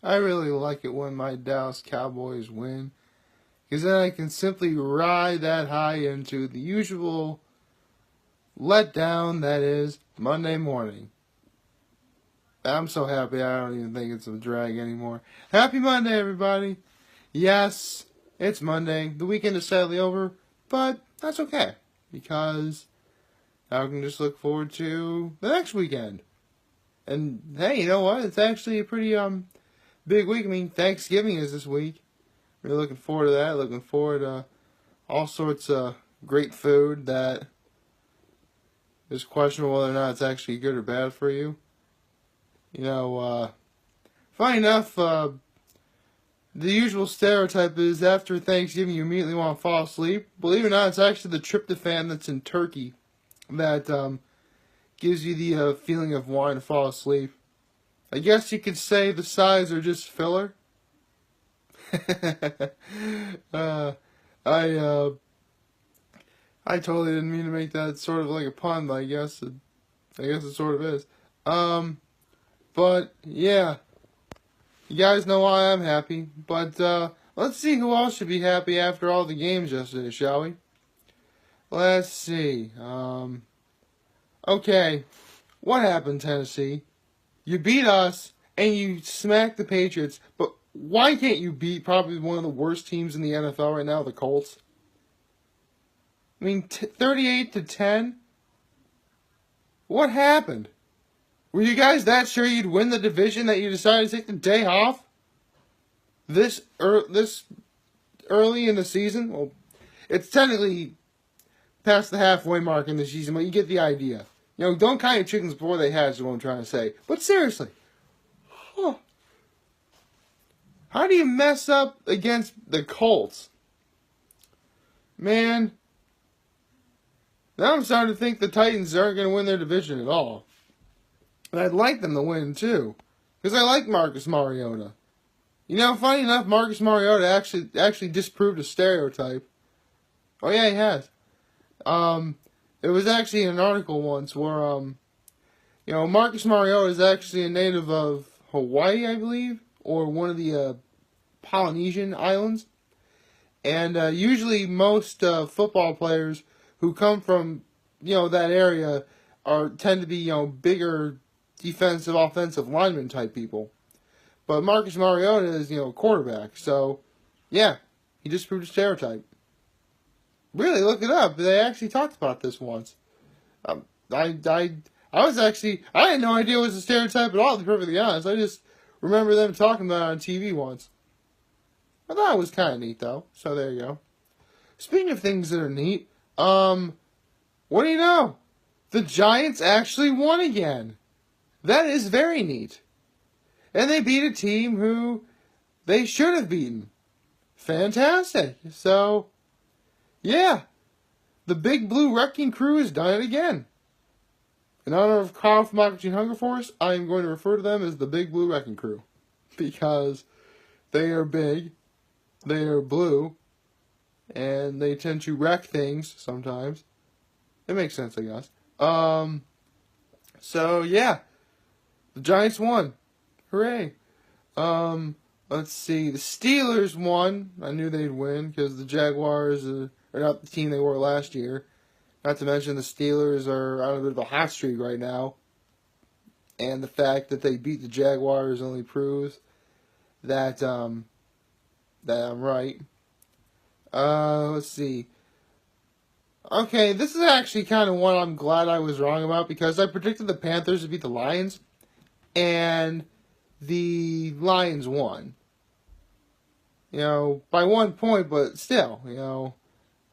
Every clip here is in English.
I really like it when my Dallas Cowboys win, because then I can simply ride that high into the usual letdown that is Monday morning. I'm so happy I don't even think it's a drag anymore. Happy Monday, everybody! Yes, it's Monday. The weekend is sadly over, but that's okay, because now I can just look forward to the next weekend. And hey, you know what? It's actually a pretty big week. I mean, Thanksgiving is this week. Really looking forward to that. Looking forward to all sorts of great food that is questionable whether or not it's actually good or bad for you. You know, funny enough, the usual stereotype is after Thanksgiving you immediately want to fall asleep. Believe it or not, it's actually the tryptophan that's in turkey that gives you the feeling of wanting to fall asleep. I guess you could say the sides are just filler. uh, I I totally didn't mean to make that sort of like a pun, but I guess it sort of is. But yeah, you guys know why I'm happy. But let's see who else should be happy after all the games yesterday, shall we? Let's see. Okay, what happened, Tennessee? You beat us and you smacked the Patriots, but why can't you beat probably one of the worst teams in the NFL right now, the Colts? I mean, 38-10? What happened? Were you guys that sure you'd win the division that you decided to take the day off? This early in the season? Well, it's technically past the halfway mark in the season, but you get the idea. You know, don't count your chickens before they hatch is what I'm trying to say. But seriously, how do you mess up against the Colts? Man, now I'm starting to think the Titans aren't going to win their division at all. And I'd like them to win, too. Because I like Marcus Mariota. You know, funny enough, Marcus Mariota actually disproved a stereotype. Oh, yeah, he has. It was actually an article once where, you know, Marcus Mariota is actually a native of Hawaii, I believe, or one of the Polynesian islands. And usually most football players who come from, you know, that area tend to be, you know, bigger defensive, offensive lineman type people. But Marcus Mariota is, you know, a quarterback. So, yeah, he just proved a stereotype. Really, look it up. They actually talked about this once. I had no idea it was a stereotype at all, to be perfectly honest. I just remember them talking about it on TV once. I thought it was kind of neat, though. So there you go. Speaking of things that are neat, what do you know? The Giants actually won again. That is very neat. And they beat a team who they should have beaten. Fantastic. So, yeah. The Big Blue Wrecking Crew has done it again. In honor of Carl from Aqua Hunger Force, I am going to refer to them as the Big Blue Wrecking Crew. Because they are big, they are blue, and they tend to wreck things sometimes. It makes sense, I guess. So, yeah. The Giants won. Hooray. Let's see. The Steelers won. I knew they'd win because the Jaguars are not the team they were last year. Not to mention the Steelers are on a bit of a hot streak right now. And the fact that they beat the Jaguars only proves that I'm right. Let's see. Okay, this is actually kind of one I'm glad I was wrong about because I predicted the Panthers to beat the Lions. And the Lions won. You know, by 1 point, but still, you know,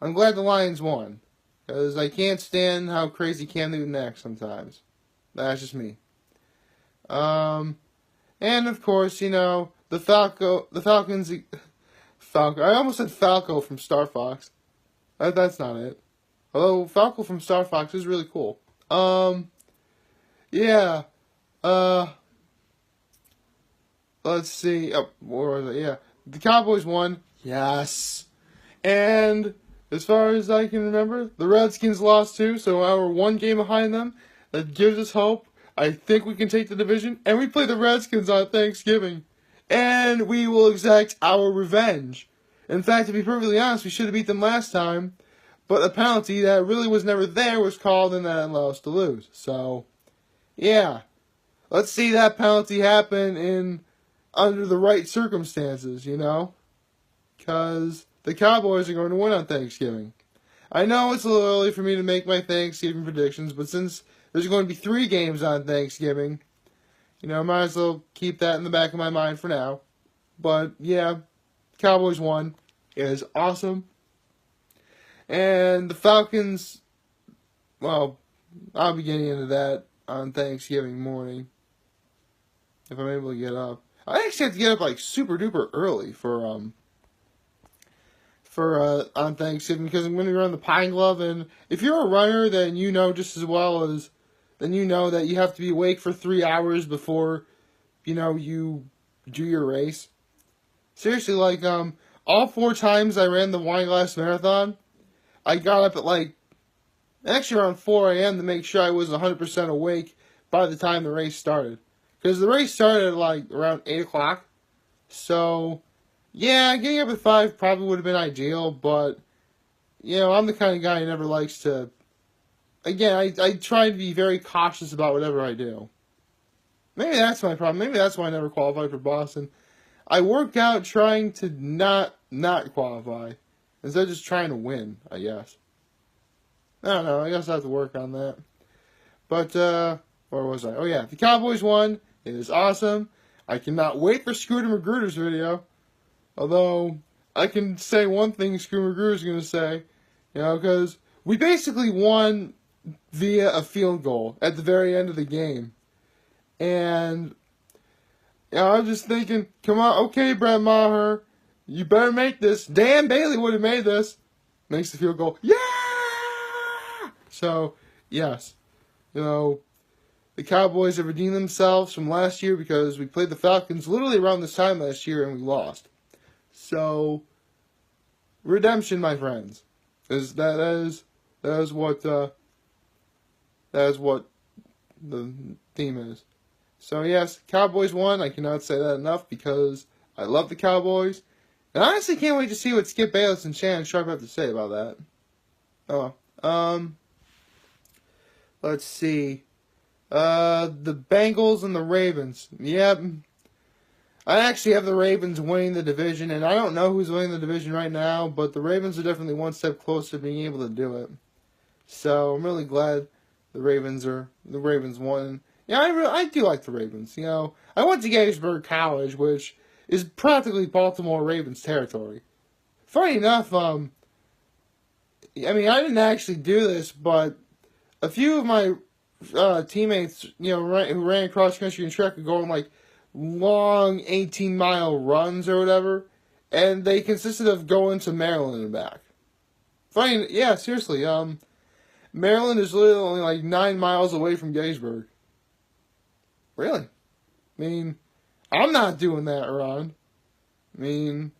I'm glad the Lions won. Because I can't stand how crazy Cam Newton acts sometimes. That's just me. And of course, you know, the Falcons, Falco. I almost said Falco from Star Fox. That's not it. Although Falco from Star Fox is really cool. Yeah. Let's see. Oh, where was it? Yeah. The Cowboys won. Yes. And as far as I can remember, the Redskins lost too, so we're one game behind them. That gives us hope. I think we can take the division. And we play the Redskins on Thanksgiving. and we will exact our revenge. In fact, to be perfectly honest, we should have beat them last time, but a penalty that really was never there was called, and that allowed us to lose. So, yeah, let's see that penalty happen in under the right circumstances, you know, because the Cowboys are going to win on Thanksgiving. I know it's a little early for me to make my Thanksgiving predictions, but since there's going to be 3 games on Thanksgiving, you know, I might as well keep that in the back of my mind for now. But, yeah, Cowboys won. It is awesome. And the Falcons, well, I'll be getting into that on Thanksgiving morning, if I'm able to get up. I actually have to get up, like, super duper early for on Thanksgiving, because I'm going to run the Pine Glove, and if you're a runner, then you know just as well as, then you know that you have to be awake for 3 hours before, you know, you do your race. Seriously, like, all 4 times I ran the Wine Glass Marathon, I got up at, like, actually around 4 a.m. to make sure I was 100% awake by the time the race started. Because the race started at, like, around 8 o'clock, so yeah, getting up at 5 probably would have been ideal, but, you know, I'm the kind of guy who never likes to, again, I try to be very cautious about whatever I do. Maybe that's my problem. Maybe that's why I never qualified for Boston. I work out trying to not qualify, instead of just trying to win, I guess. I don't know, I guess I have to work on that. But, where was I? Oh yeah, the Cowboys won. It is awesome. I cannot wait for Scooter Magruder's video. Although, I can say one thing Scooter Magruder's going to say, you know, because we basically won via a field goal at the very end of the game. And, you know, I was just thinking, come on, okay, Brett Maher, you better make this. Dan Bailey would have made this. Makes the field goal. Yeah! So, yes, you know, the Cowboys have redeemed themselves from last year because we played the Falcons literally around this time last year and we lost. So, redemption, my friends, that is what the theme is. So yes, Cowboys won. I cannot say that enough because I love the Cowboys, and I honestly can't wait to see what Skip Bayless and Shannon Sharp have to say about that. Oh, let's see, the Bengals and the Ravens. Yep. I actually have the Ravens winning the division, and I don't know who's winning the division right now, but the Ravens are definitely one step closer to being able to do it. So I'm really glad the Ravens won. Yeah, I do like the Ravens. You know, I went to Gettysburg College, which is practically Baltimore Ravens territory. Funny enough, I mean, I didn't actually do this, but a few of my teammates, you know, who ran cross country and track, were going like long 18-mile runs or whatever, and they consisted of going to Maryland and back. Funny, yeah, seriously, Maryland is literally only like 9 miles away from Gettysburg. Really? I mean, I'm not doing that, Ron. I mean,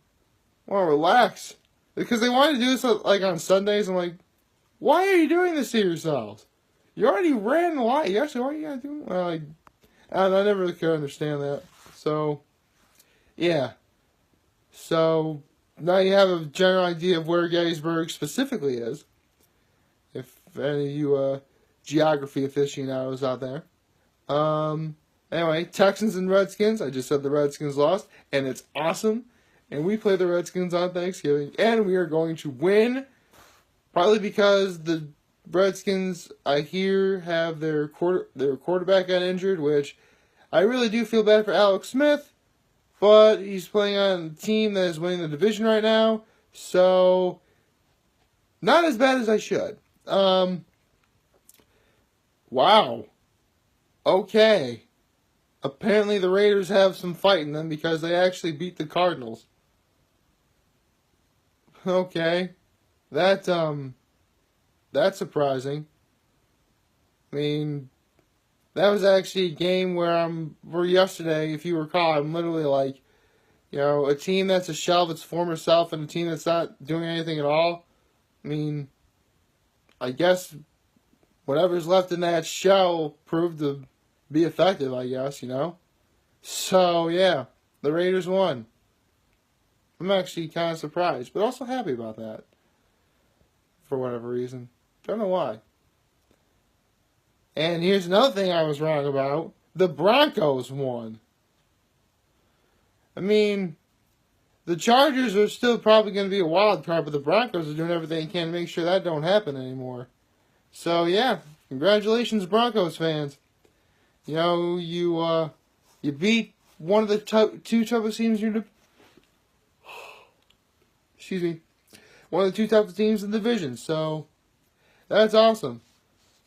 well, relax. Because they wanted to do this like on Sundays. I'm like, why are you doing this to yourselves? You already ran the line. You actually, why are you gotta do? Well, I never really could understand that. So, yeah. So, now you have a general idea of where Gettysburg specifically is. If any of you geography aficionados out there. Anyway, Texans and Redskins. I just said the Redskins lost, and it's awesome. And we play the Redskins on Thanksgiving, and we are going to win. Partly because the Redskins, I hear, have their quarterback got injured, which I really do feel bad for Alex Smith, but he's playing on a team that is winning the division right now, so not as bad as I should. Wow. Okay. Apparently the Raiders have some fight in them because they actually beat the Cardinals. Okay. That's surprising. I mean, that was actually a game where yesterday, if you recall, I'm literally like, you know, a team that's a shell of its former self and a team that's not doing anything at all. I mean, I guess whatever's left in that shell proved to be effective, I guess, you know. So, yeah, The Raiders won. I'm actually kind of surprised, but also happy about that. For whatever reason. Don't know why. And here's another thing I was wrong about. The Broncos won. I mean, the Chargers are still probably going to be a wild card, but the Broncos are doing everything they can to make sure that don't happen anymore. So, yeah, congratulations, Broncos fans. You know, you beat one of the two toughest teams one of the two toughest teams in the division. So, that's awesome.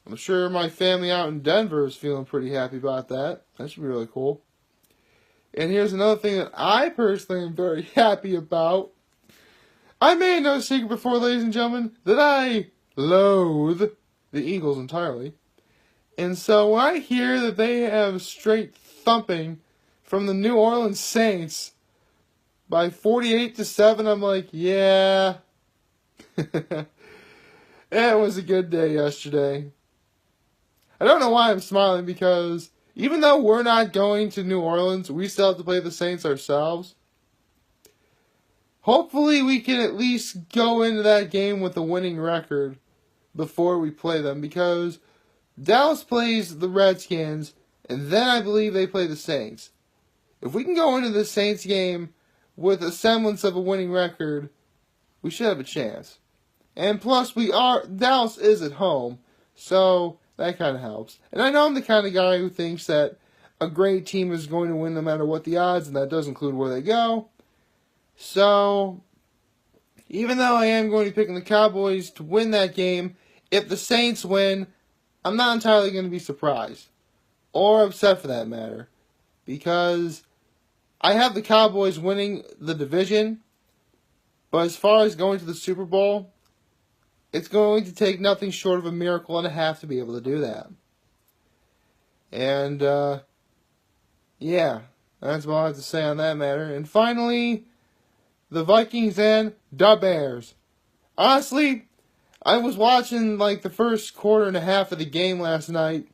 I'm sure my family out in Denver is feeling pretty happy about that. That should be really cool. And here's another thing that I personally am very happy about. I made no secret before, ladies and gentlemen, that I loathe the Eagles entirely. And so when I hear that they have straight thumping from the New Orleans Saints by 48-7, I'm like, yeah. It was a good day yesterday. I don't know why I'm smiling, because even though we're not going to New Orleans, we still have to play the Saints ourselves. Hopefully we can at least go into that game with a winning record before we play them, because Dallas plays the Redskins, and then I believe they play the Saints. If we can go into the Saints game with a semblance of a winning record, we should have a chance. And plus, Dallas is at home, so that kind of helps. And I know I'm the kind of guy who thinks that a great team is going to win no matter what the odds, and that does include where they go. So, even though I am going to be picking the Cowboys to win that game, if the Saints win, I'm not entirely going to be surprised. Or upset for that matter. Because I have the Cowboys winning the division, but as far as going to the Super Bowl, it's going to take nothing short of a miracle and a half to be able to do that. And, yeah, that's all I have to say on that matter. And finally, the Vikings and the Bears. Honestly, I was watching like the first quarter and a half of the game last night,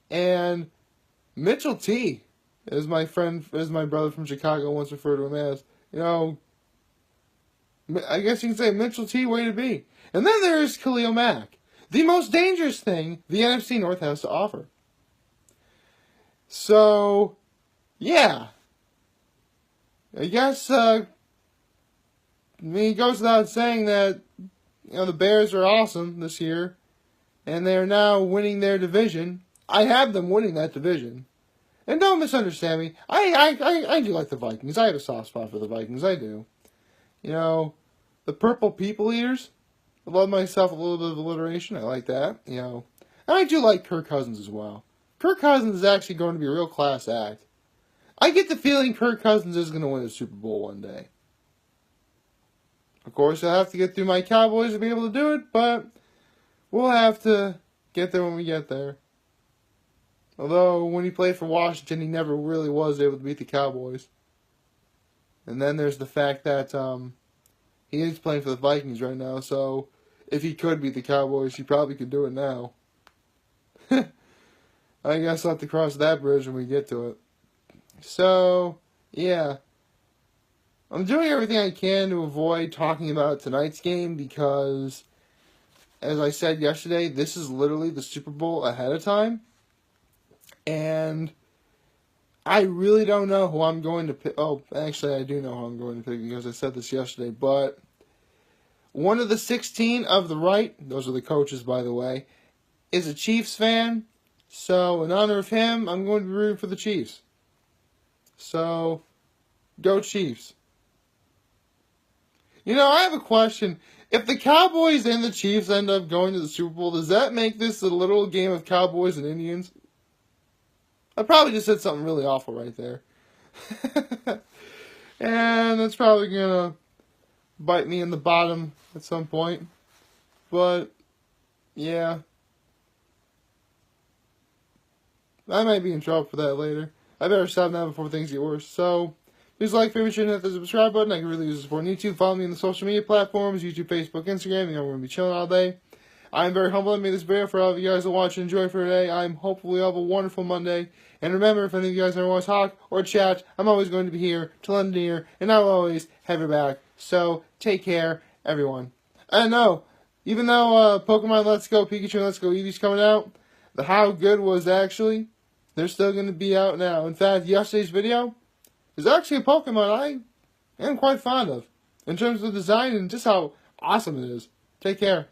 and Mitchell T, as my brother from Chicago once referred to him as, I guess you can say Mitchell T, way to be. And then there's Khalil Mack, the most dangerous thing the NFC North has to offer. So, yeah. I guess, it goes without saying that, the Bears are awesome this year, and they're now winning their division. I have them winning that division. And don't misunderstand me. I do like the Vikings. I have a soft spot for the Vikings. I do. The Purple People Eaters. I love myself a little bit of alliteration. I like that. And I do like Kirk Cousins as well. Kirk Cousins is actually going to be a real class act. I get the feeling Kirk Cousins is going to win a Super Bowl one day. Of course, I'll have to get through my Cowboys to be able to do it, but we'll have to get there when we get there. Although, when he played for Washington, he never really was able to beat the Cowboys. And then there's the fact that he is playing for the Vikings right now, so if he could beat the Cowboys, he probably could do it now. I guess I'll have to cross that bridge when we get to it. So, yeah. I'm doing everything I can to avoid talking about tonight's game because, as I said yesterday, this is literally the Super Bowl ahead of time. And I really don't know who I'm going to pick. Oh, actually, I do know who I'm going to pick because I said this yesterday. But one of the 16 of the right, those are the coaches, by the way, is a Chiefs fan. So, in honor of him, I'm going to be rooting for the Chiefs. So, go Chiefs. I have a question. If the Cowboys and the Chiefs end up going to the Super Bowl, does that make this a little game of Cowboys and Indians? I probably just said something really awful right there. And that's probably going to bite me in the bottom at some point. But, yeah. I might be in trouble for that later. I better stop now before things get worse. So, please like, favorite, share, and hit the subscribe button. I can really use the support on YouTube. Follow me on the social media platforms, YouTube, Facebook, Instagram. I'm going to be chilling all day. I'm very humbled I made this video for all of you guys to watch and enjoy for today. I'm hopefully you'll have a wonderful Monday. And remember, if any of you guys ever want to talk or chat, I'm always going to be here to lend an ear, and I will always have your back. So, take care, everyone. And no, even though Pokemon Let's Go, Pikachu and Let's Go Eevee's coming out, the How Good was actually, they're still going to be out now. In fact, yesterday's video is actually a Pokemon I am quite fond of, in terms of design and just how awesome it is. Take care.